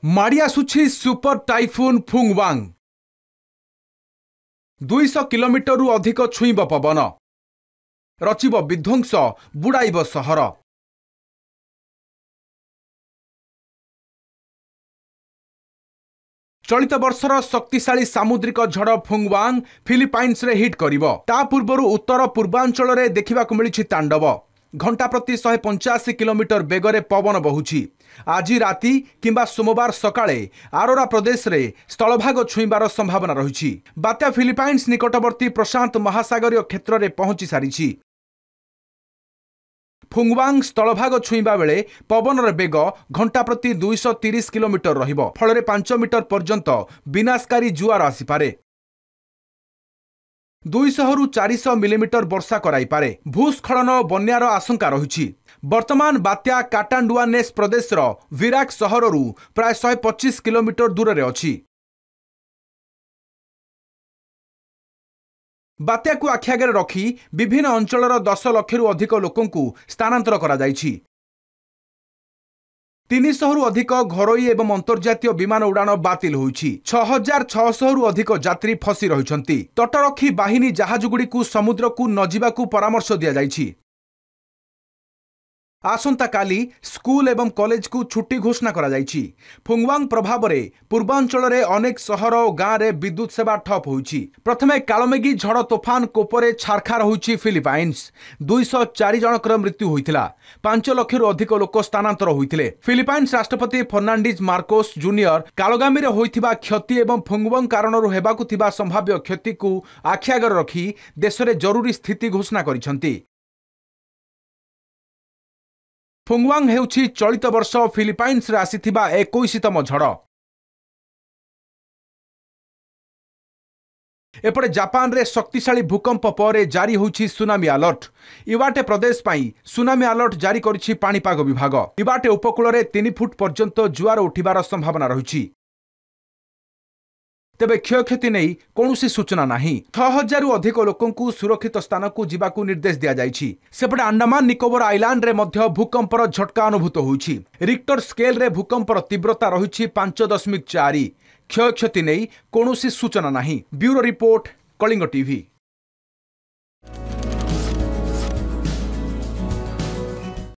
माड़ी आसुछि super typhoon फुंगवांग 200 kilometre रु अधिक छुईब पवन रचिब विध्वंस बुड़ाइब सहर। चलित वर्षर शक्तिशाली सामुद्रिक झड़ फुंगवांग फिलिपाइन्स रे हिट करिवो। ता पूर्वरु उत्तर पूर्वांचल रे देखिबाकु मिलिछि तांडव। घंटा प्रति 185 किलोमीटर बेगरे पवन बहुछि। आज राति किंबा सोमवार सकाळे आरोरा प्रदेश रे स्थलभाग छुईबार संभावना रहिछि। बात्या फिलिपाइन्स निकटवर्ती प्रशांत महासागरीय क्षेत्र रे पहुंची सारिछि। फुंगवांग स्थलभाग छुईबा बेले पवनर बेग घंटा प्रति 230 किलोमीटर रहिबो। फଳରେ 5 मीटर पर्यंत विनाशकारी जुआर आसीपारे। 200 रु 400 मिलीमीटर वर्षा कराई पारे। भूस्खलन और बन्यार आशंका रही। वर्तमान बात्या काटांडुआनेस प्रदेशर विराक सहररू प्राय 125 किलोमीटर दूर में अछि। बात्या को आखिआगे रखी विभिन्न अंचलर 10 लाख रु अधिक लोकंकु स्थानांतर करा जाइछि। 300 रु अधिक घरोई एवं अंतर्जातीय विमान उड़ान बातिल होइछि। 6600 रु अधिक यात्री फसी रहिछन्ति। तटरक्षी बाहिनी जहाजगुड़ी को समुद्र को न जिबाकू परामर्श दिया जाइछि। आसंता काली स्कूल एवं कॉलेज को छुट्टी घोषणा करा जाइछि। फुंगवांग प्रभाव रे पूर्वांचल रे अनेक सहर और गाँव रे विद्युत सेवा ठप होइछि। प्रथमे कालमेगी झड़ तोफान कोपरे छारखार होइछि फिलिपाइन्स। 204 जनकर मृत्यु होइतिला। 5 लाख रु अधिक लोक स्थानांतर होइतिले। फिलिपाइन्स राष्ट्रपति फर्नांडिज मार्कोस जूनियर कालगामी रे होइतिबा क्षति एवं फुंगवांग कारणरू हेबाकू थिबा संभाव्य क्षति को आखिआगर रखी देश रे जरूरी स्थिति घोषणा करिसंति। फुंगवांग हेउछि चलित वर्ष फिलिपाइन्स रे आसीथिबा 21तम झड़। एपटे जापान रे शक्तिशाली भूकंप पर जारी होइछि सुनामी अलर्ट। इवाटे प्रदेश पई सुनामी अलर्ट जारी करिछि पाणीपाग विभाग। इवाटे उपकूल रे 3 फुट पर्यंत जुआर उठिबार संभावना रहिछि। तेबे क्षयक्षति नहीं कौनसी सूचना नहीं। 6000 रु अधिक लोकंकु सुरक्षित स्थान को जीवाकू निर्देश दिया जाइछि। सेपटे अंडमान निकोबर आइलैंड रे मध्य भूकंपर झटका अनुभूत होइछि। रिक्टर स्केल रे भूकंपर तीव्रता रहिछि 5.4। क्षयक्षति नहीं कौनसी सूचना नहीं। Bureau report, Kalinga TV.